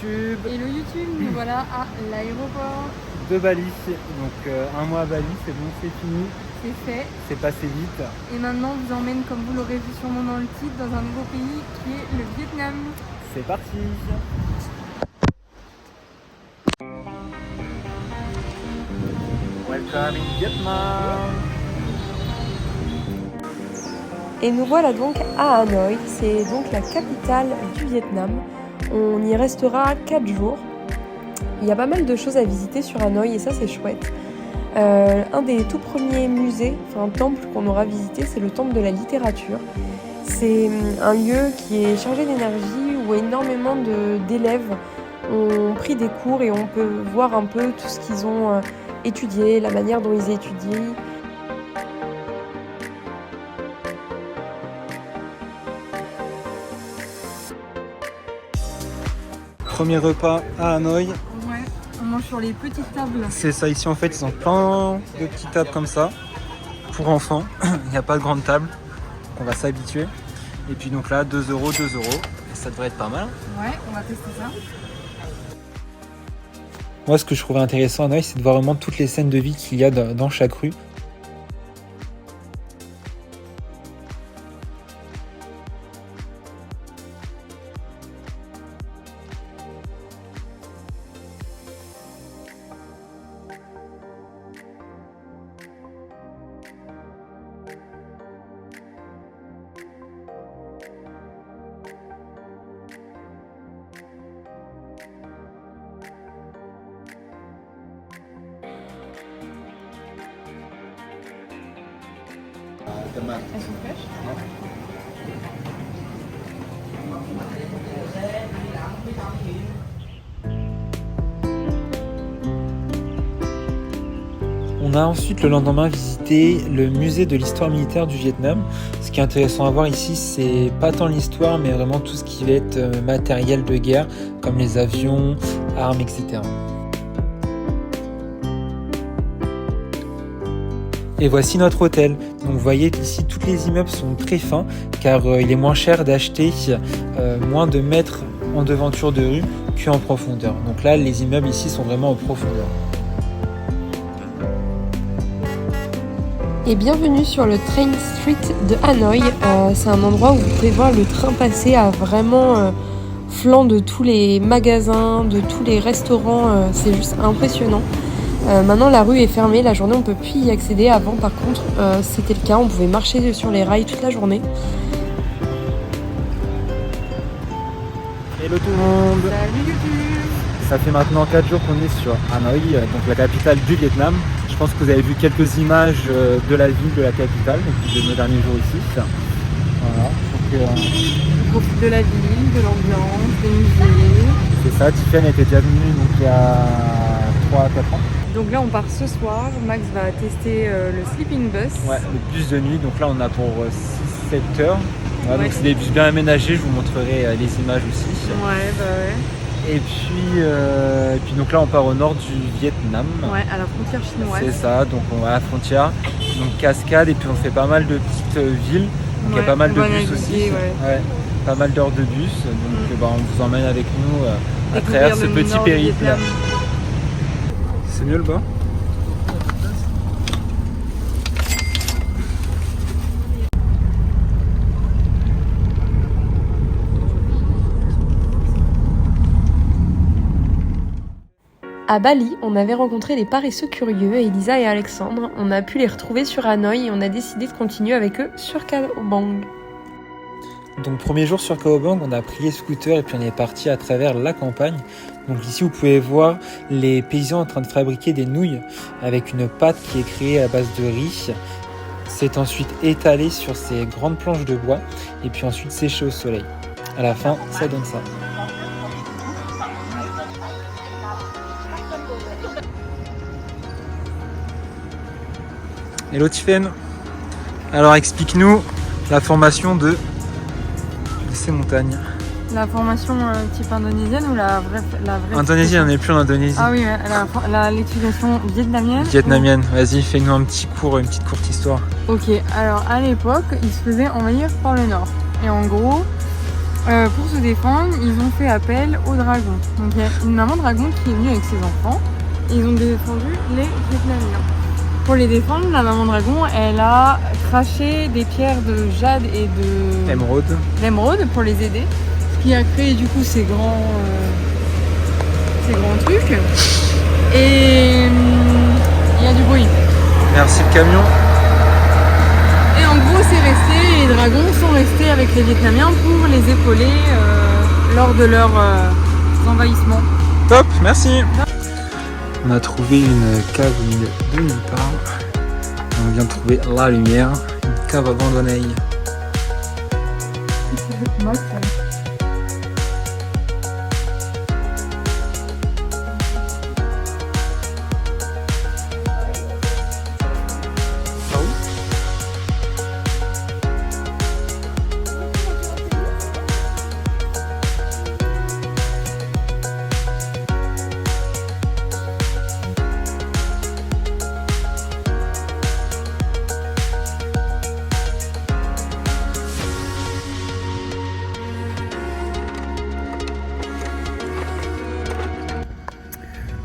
YouTube. Hello YouTube, nous voilà à l'aéroport. De Bali. Donc un mois à Bali, c'est bon, c'est fini. C'est fait. C'est passé vite. Et maintenant on vous emmène, comme vous l'aurez vu sûrement dans le titre, dans un nouveau pays qui est le Vietnam. C'est parti. Welcome in Vietnam. Et nous voilà donc à Hanoï, c'est donc la capitale du Vietnam. On y restera 4 jours. Il y a pas mal de choses à visiter sur Hanoï et ça c'est chouette. Un des tout premiers musées, enfin temples qu'on aura visité, c'est le temple de la littérature. C'est un lieu qui est chargé d'énergie où énormément d'élèves ont pris des cours et on peut voir un peu tout ce qu'ils ont étudié, la manière dont ils étudient. Premier repas à Hanoï. Ouais, on mange sur les petites tables. C'est ça, ici en fait ils ont plein de petites tables comme ça pour enfants. Il n'y a pas de grande table, donc on va s'habituer. Et puis donc là 2 euros, 2 euros. Et ça devrait être pas mal. Ouais, on va tester ça. Moi ce que je trouvais intéressant à Hanoï, c'est de voir vraiment toutes les scènes de vie qu'il y a dans chaque rue. Elles sont fraîches. On a ensuite le lendemain visité le musée de l'histoire militaire du Vietnam. Ce qui est intéressant à voir ici, c'est pas tant l'histoire, mais vraiment tout ce qui va être matériel de guerre, comme les avions, armes, etc. Et voici notre hôtel. Donc vous voyez ici, tous les immeubles sont très fins, car il est moins cher d'acheter moins de mètres en devanture de rue qu'en profondeur. Donc là, les immeubles ici sont vraiment en profondeur. Et bienvenue sur le Train Street de Hanoï. C'est un endroit où vous pouvez voir le train passer à vraiment flanc de tous les magasins, de tous les restaurants. C'est juste impressionnant. Maintenant la rue est fermée, la journée on peut plus y accéder. Avant par contre c'était le cas, on pouvait marcher sur les rails toute la journée. Hello tout le monde. Salut YouTube. Ça fait maintenant 4 jours qu'on est sur Hanoï, donc la capitale du Vietnam. Je pense que vous avez vu quelques images de la ville, de la capitale, depuis nos derniers jours ici. Voilà. Donc, On profite de la ville, de l'ambiance, des musées. c'est ça, Tiffen était déjà venue donc, il y a 3 à 4 ans. Donc là on part ce soir, Max va tester le sleeping bus. Ouais, le bus de nuit, donc là on a pour 6-7 heures. Voilà, Ouais. donc c'est des bus bien aménagés, je vous montrerai les images aussi. Ouais, bah ouais. Et puis donc là on part au nord du Vietnam. Ouais, à la frontière chinoise. C'est ça, donc on va à la frontière, donc cascade, et puis on fait pas mal de petites villes, donc il y a pas mal de on va bus naviguer, aussi, ouais. pas mal d'heures de bus, donc on vous emmène avec nous à Découvrir travers ce le petit nord du périple. Vietnam. C'est mieux le bas? À Bali, on avait rencontré les paresseux curieux, Elisa et Alexandre. On a pu les retrouver sur Hanoï et on a décidé de continuer avec eux sur Cao Bang. Donc premier jour sur Cao Bang, on a pris les scooters et puis on est parti à travers la campagne. Donc ici vous pouvez voir les paysans en train de fabriquer des nouilles avec une pâte qui est créée à base de riz. C'est ensuite étalé sur ces grandes planches de bois et puis ensuite séché au soleil. À la fin, ça donne ça. Hello Tiffen. Alors explique-nous la formation de ces montagnes. La formation type indonésienne ou la vraie Indonésienne, on n'est plus en Indonésie. Ah oui, l'éducation vietnamienne. Vietnamienne, vas-y, fais-nous un petit cours, une petite courte histoire. Ok, alors à l'époque, ils se faisaient envahir par le nord. Et en gros, Pour se défendre, ils ont fait appel aux dragons. Donc il y a une maman dragon qui est venue avec ses enfants et ils ont défendu les Vietnamiens. Pour les défendre, la maman dragon, elle a craché des pierres de jade et d'émeraude pour les aider. Ce qui a créé du coup ces grands trucs. Et il y a du bruit. Merci le camion. Et en gros, c'est resté, les dragons sont restés avec les Vietnamiens pour les épauler lors de leur envahissement. Top, merci. On a trouvé une cave au milieu de nulle part. On vient de trouver la lumière, une cave abandonnée.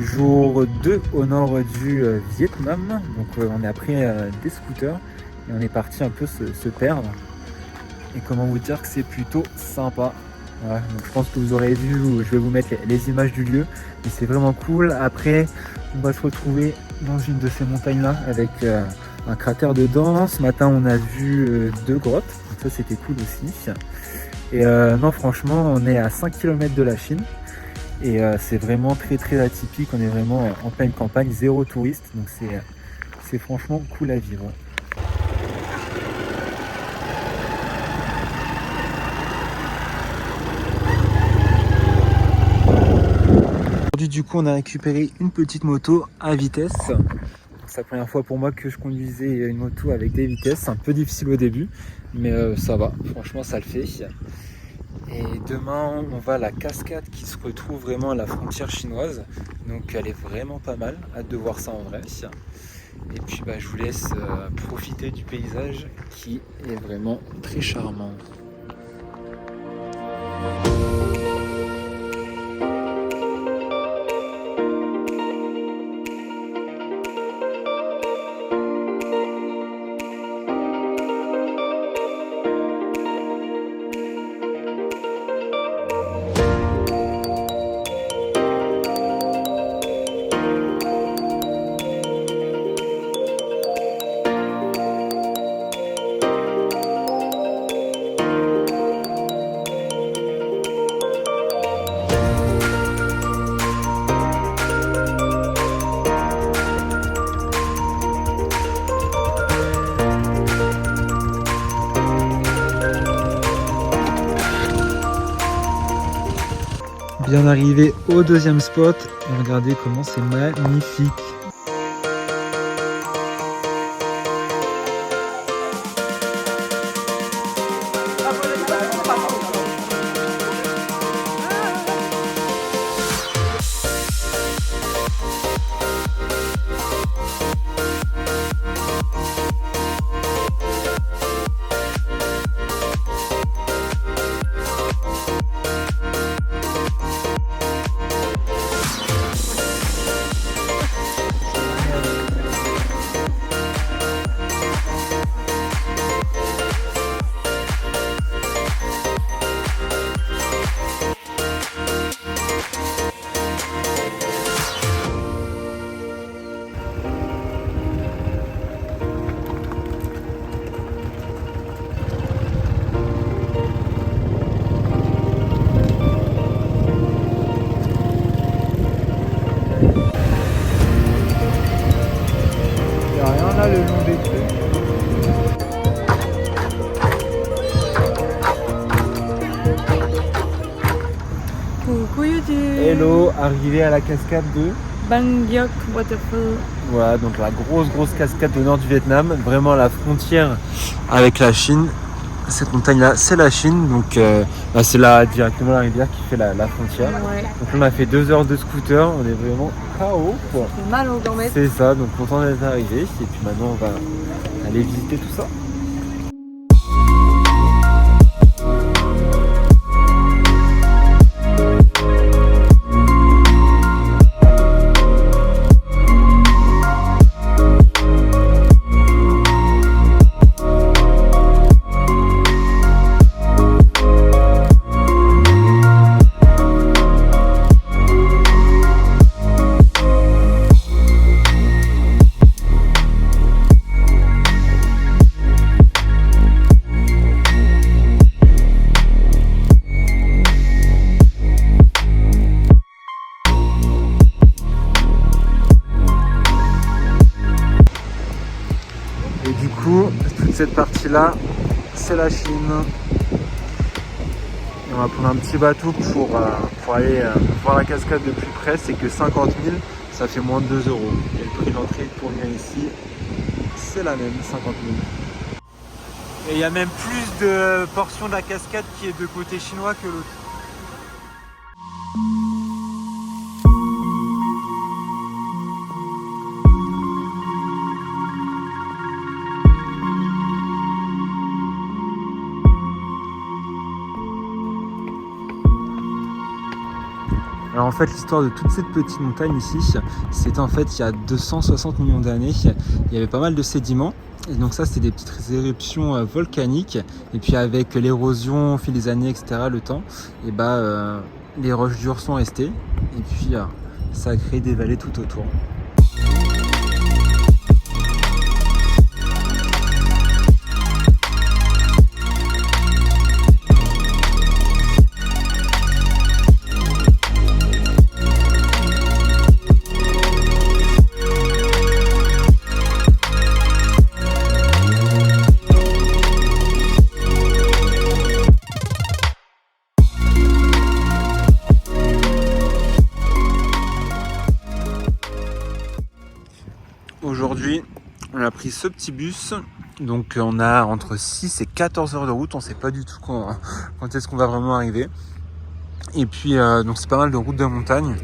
Jour 2 au nord du Vietnam, donc on a pris des scooters et on est parti un peu se perdre. Et comment vous dire que c'est plutôt sympa. Voilà, donc je pense que vous aurez vu, je vais vous mettre les images du lieu, mais c'est vraiment cool. Après, on va se retrouver dans une de ces montagnes là avec un cratère dedans. Ce matin, on a vu 2 grottes, donc ça c'était cool aussi. Et non, franchement, on est à 5 km de la Chine. Et c'est vraiment très atypique, on est vraiment en pleine campagne, 0 touriste, donc c'est franchement cool à vivre. Aujourd'hui du coup on a récupéré une petite moto à vitesse. C'est la première fois pour moi que je conduisais une moto avec des vitesses, c'est un peu difficile au début, mais ça va, franchement ça le fait. Et demain, on va à la cascade qui se retrouve vraiment à la frontière chinoise. Donc elle est vraiment pas mal, hâte de voir ça en vrai. Et puis je vous laisse profiter du paysage qui est vraiment très charmant. Bien arrivé au deuxième spot, et regardez comment c'est magnifique. Le long des trucs. Coucou YouTube. Hello, arrivé à la cascade de Bang Yok Waterfall. Voilà, donc la grosse cascade au nord du Vietnam, vraiment à la frontière avec la Chine. Cette montagne là, c'est la Chine, donc c'est là directement la rivière qui fait la frontière. Ouais. Donc on a fait 2 heures de scooter, on est vraiment KO quoi. Ça fait mal aux gambettes. C'est ça, donc content d'être arrivé. Et puis maintenant on va aller visiter tout ça. cette partie-là, c'est la Chine. Et on va prendre un petit bateau pour aller voir la cascade de plus près. C'est que 50 000, ça fait moins de 2 €. Et le prix d'entrée pour venir ici, c'est la même, 50 000. Et il y a même plus de portions de la cascade qui est de côté chinois que l'autre. Alors en fait l'histoire de toute cette petite montagne ici, c'était en fait il y a 260 millions d'années, il y avait pas mal de sédiments. Et donc ça c'était des petites éruptions volcaniques. Et puis avec l'érosion au fil des années, etc., le temps, et les roches dures sont restées. Et puis ça a créé des vallées tout autour. Aujourd'hui, on a pris ce petit bus, donc on a entre 6 et 14 heures de route, on ne sait pas du tout quand est-ce qu'on va vraiment arriver. Et puis, donc c'est pas mal de routes de montagne,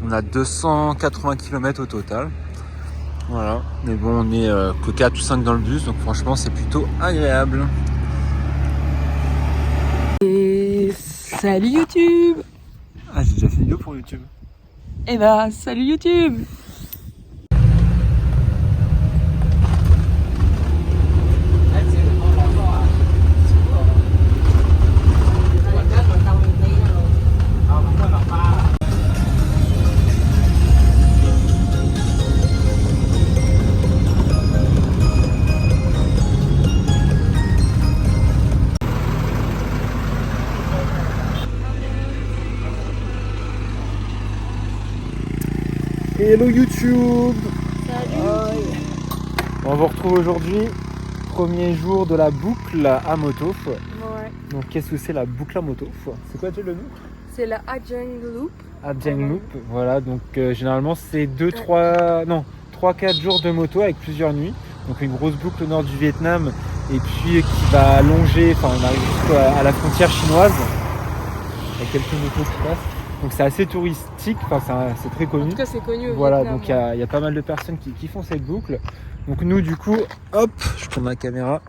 on a 280 km au total. Voilà, mais bon, on est que 4 ou 5 dans le bus, donc franchement c'est plutôt agréable. Et salut YouTube! Ah, j'ai déjà fait une vidéo pour YouTube. Eh bah, salut YouTube! Hello YouTube! Salut! On vous retrouve aujourd'hui, premier jour de la boucle à moto. Ouais. Donc qu'est-ce que c'est la boucle à moto? C'est quoi le nom? C'est la Ajang Loop. Ajang Loop, voilà, donc généralement c'est 3-4 jours de moto avec plusieurs nuits. Donc une grosse boucle au nord du Vietnam et puis qui va longer, enfin on arrive jusqu'à la frontière chinoise. Il y a quelques motos qui passent. Donc c'est assez touristique, enfin c'est très connu. En tout cas c'est connu au Voilà, Vietnam, donc il y a pas mal de personnes qui font cette boucle. Donc nous du coup, hop, je tourne la caméra.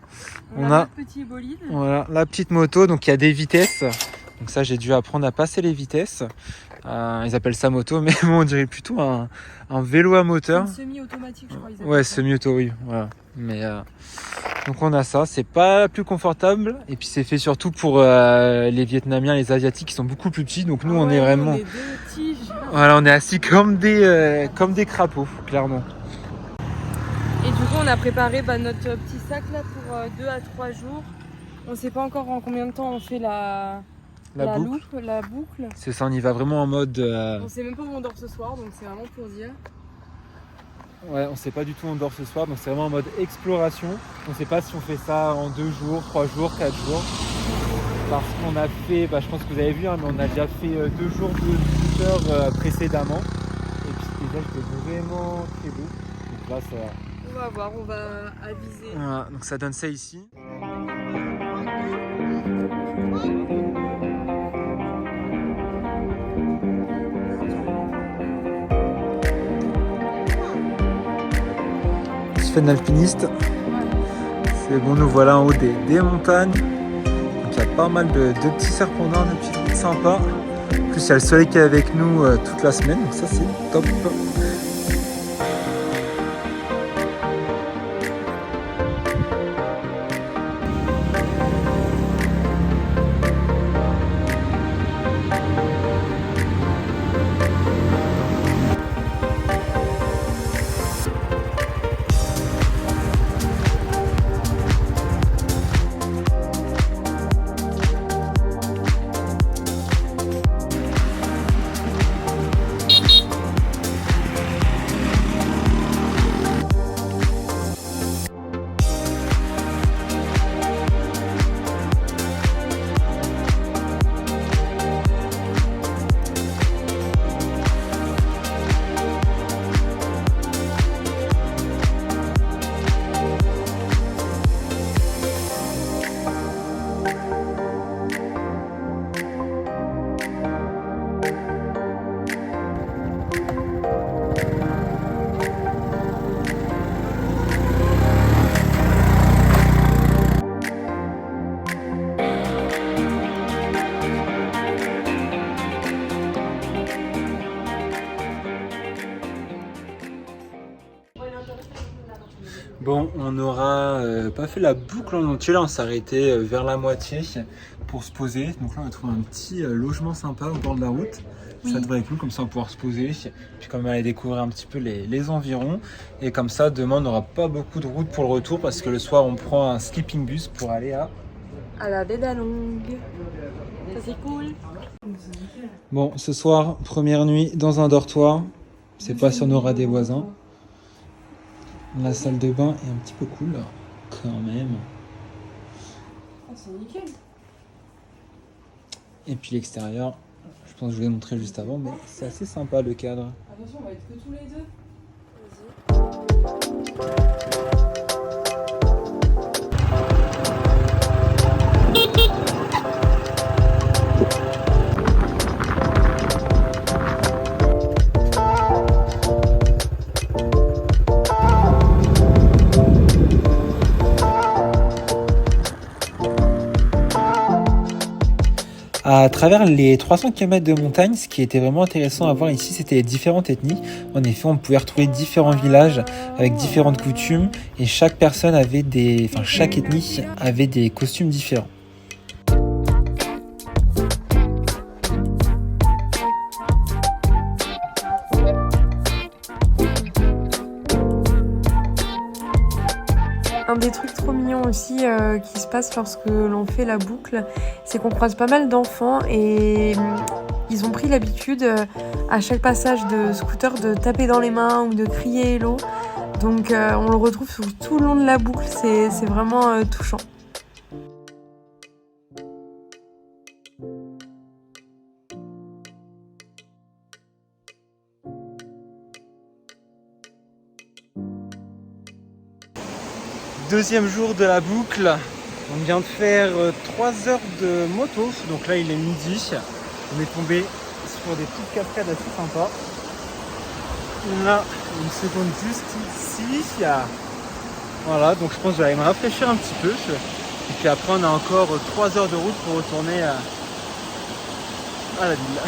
On a notre petit bolide. Voilà, la petite moto, donc il y a des vitesses. Donc ça j'ai dû apprendre à passer les vitesses. Ils appellent ça moto, mais moi on dirait plutôt un vélo à moteur. C'est une semi-automatique je crois. Ouais, semi-auto, oui. Voilà. Mais donc on a ça, c'est pas plus confortable et puis c'est fait surtout pour les Vietnamiens, les Asiatiques qui sont beaucoup plus petits. Donc nous on est vraiment, on est deux tiges. voilà, on est assis comme des crapauds, clairement. Et du coup on a préparé notre petit sac là pour 2 à 3 jours. On sait pas encore en combien de temps on fait la boucle. C'est ça, on y va vraiment en mode. On sait même pas où on dort ce soir, donc c'est vraiment pour dire. Ouais, on sait pas du tout où on dort ce soir, donc c'est vraiment en mode exploration. On sait pas si on fait ça en 2 jours, 3 jours, 4 jours. Parce qu'on a fait, je pense que vous avez vu, mais on a déjà fait 2 jours de scooter précédemment. Et puis ce paysage était vraiment très beau. Donc là, ça. On va voir, on va aviser. Voilà, donc ça donne ça ici. Fait d'alpiniste. C'est bon, nous voilà en haut des montagnes. Donc il y a pas mal de petits serpents d'Inde, de petites routes sympas. En plus il y a le soleil qui est avec nous toute la semaine, donc ça c'est top. Bon, on n'aura pas fait la boucle en entier, là on s'est arrêté vers la moitié pour se poser. Donc là on a trouvé un petit logement sympa au bord de la route. Oui. Ça devrait être cool, comme ça on va pouvoir se poser, puis comme aller découvrir un petit peu les environs. Et comme ça demain on n'aura pas beaucoup de route pour le retour parce que le soir on prend un skipping bus pour aller à la baie d'Along. Ça c'est cool. Bon, ce soir, première nuit dans un dortoir. Je sais pas si on aura des voisins. La salle de bain est un petit peu cool, quand même. Oh, c'est nickel. Et puis l'extérieur, je pense que je vous l'ai montré juste avant, mais c'est assez sympa le cadre. Attention, on va être que tous les deux. À travers les 300 km de montagne, ce qui était vraiment intéressant à voir ici, c'était les différentes ethnies. En effet, on pouvait retrouver différents villages avec différentes coutumes et chaque personne avait chaque ethnie avait des costumes différents. Un des trucs trop mignons aussi qui se passe lorsque l'on fait la boucle, c'est qu'on croise pas mal d'enfants et ils ont pris l'habitude à chaque passage de scooter de taper dans les mains ou de crier hello. Donc on le retrouve tout le long de la boucle, c'est vraiment touchant. Deuxième jour de la boucle, on vient de faire 3 heures de moto, donc là il est midi, on est tombé sur des petites cascades assez sympas. Là, une seconde juste ici, voilà, donc je pense que je vais aller me rafraîchir un petit peu, et puis après on a encore 3 heures de route pour retourner à la ville.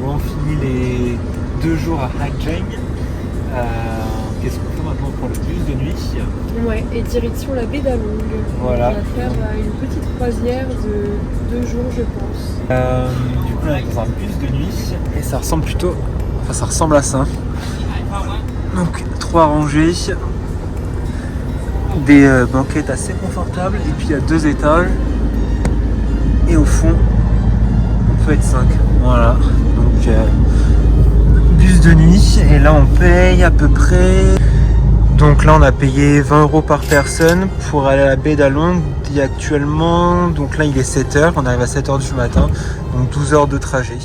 Bon, on finit les 2 jours à Hajeng. Qu'est-ce qu'on fait maintenant pour le bus de nuit? Ouais, et direction la baie d'Along. Voilà. On va faire une petite croisière de 2 jours, je pense. Du coup, on est dans un bus de nuit et ça ressemble à ça. Donc, 3 rangées, des banquettes assez confortables et puis il y a 2 étages. Et au fond, on peut être 5. Voilà. Donc, bus de nuit et là on paye à peu près. Donc là on a payé 20 € par personne pour aller à la baie d'Along. Et actuellement, donc là il est 7h, on arrive à 7h du matin, donc 12 heures de trajet.